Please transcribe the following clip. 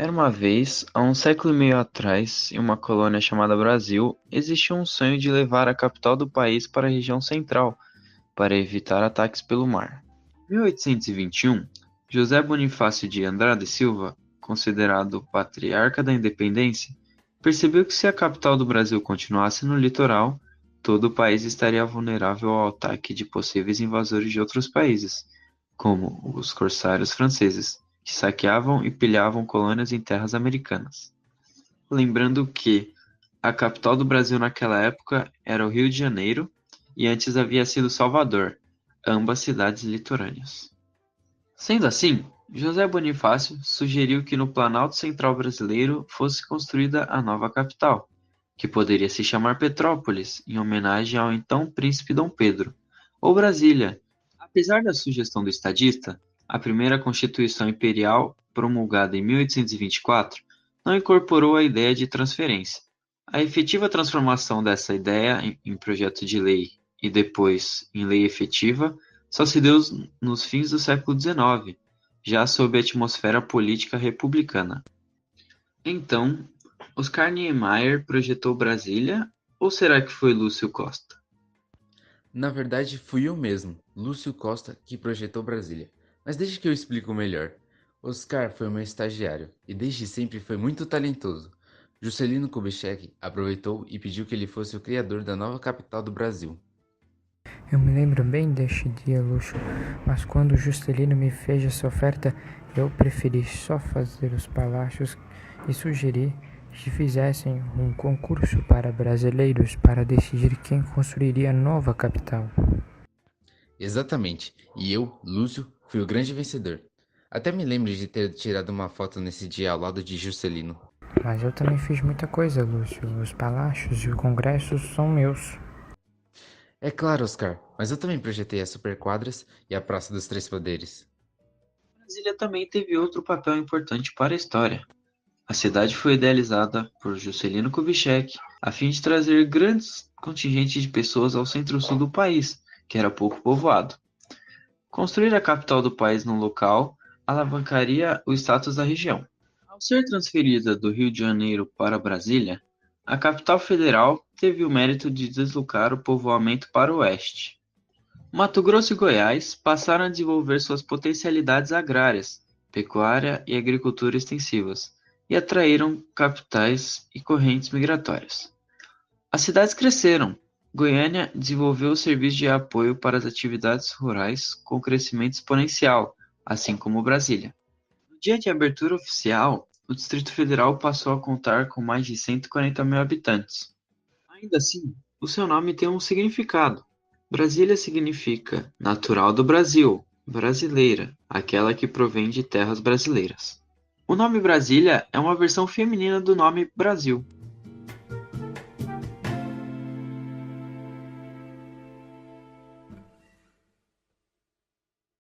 Era uma vez, há um século e meio atrás, em uma colônia chamada Brasil, existia um sonho de levar a capital do país para a região central, para evitar ataques pelo mar. Em 1821, José Bonifácio de Andrade Silva, considerado o patriarca da independência, percebeu que se a capital do Brasil continuasse no litoral, todo o país estaria vulnerável ao ataque de possíveis invasores de outros países, como os corsários franceses, que saqueavam e pilhavam colônias em terras americanas. Lembrando que a capital do Brasil naquela época era o Rio de Janeiro e antes havia sido Salvador, ambas cidades litorâneas. Sendo assim, José Bonifácio sugeriu que no Planalto Central brasileiro fosse construída a nova capital, que poderia se chamar Petrópolis, em homenagem ao então príncipe Dom Pedro, ou Brasília. Apesar da sugestão do estadista, a primeira Constituição Imperial, promulgada em 1824, não incorporou a ideia de transferência. A efetiva transformação dessa ideia em projeto de lei e depois em lei efetiva só se deu nos fins do século XIX, já sob a atmosfera política republicana. Então, Oscar Niemeyer projetou Brasília, ou será que foi Lúcio Costa? Na verdade, fui eu mesmo, Lúcio Costa, que projetou Brasília. Mas deixa que eu explico melhor. Oscar foi o meu estagiário e desde sempre foi muito talentoso. Juscelino Kubitschek aproveitou e pediu que ele fosse o criador da nova capital do Brasil. Eu me lembro bem deste dia, Luxo, mas quando Juscelino me fez essa oferta, eu preferi só fazer os palácios e sugeri que fizessem um concurso para brasileiros para decidir quem construiria a nova capital. Exatamente, e eu, Lúcio, fui o grande vencedor. Até me lembro de ter tirado uma foto nesse dia ao lado de Juscelino. Mas eu também fiz muita coisa, Lúcio. Os palácios e os congressos são meus. É claro, Oscar, mas eu também projetei as superquadras e a Praça dos Três Poderes. Brasília também teve outro papel importante para a história. A cidade foi idealizada por Juscelino Kubitschek a fim de trazer grandes contingentes de pessoas ao centro-sul do país, que era pouco povoado. Construir a capital do país no local alavancaria o status da região. Ao ser transferida do Rio de Janeiro para Brasília, a capital federal teve o mérito de deslocar o povoamento para o oeste. Mato Grosso e Goiás passaram a desenvolver suas potencialidades agrárias, pecuária e agricultura extensivas, e atraíram capitais e correntes migratórias. As cidades cresceram. Goiânia desenvolveu serviços de apoio para as atividades rurais com crescimento exponencial, assim como Brasília. No dia de abertura oficial, o Distrito Federal passou a contar com mais de 140 mil habitantes. Ainda assim, o seu nome tem um significado. Brasília significa natural do Brasil, brasileira, aquela que provém de terras brasileiras. O nome Brasília é uma versão feminina do nome Brasil.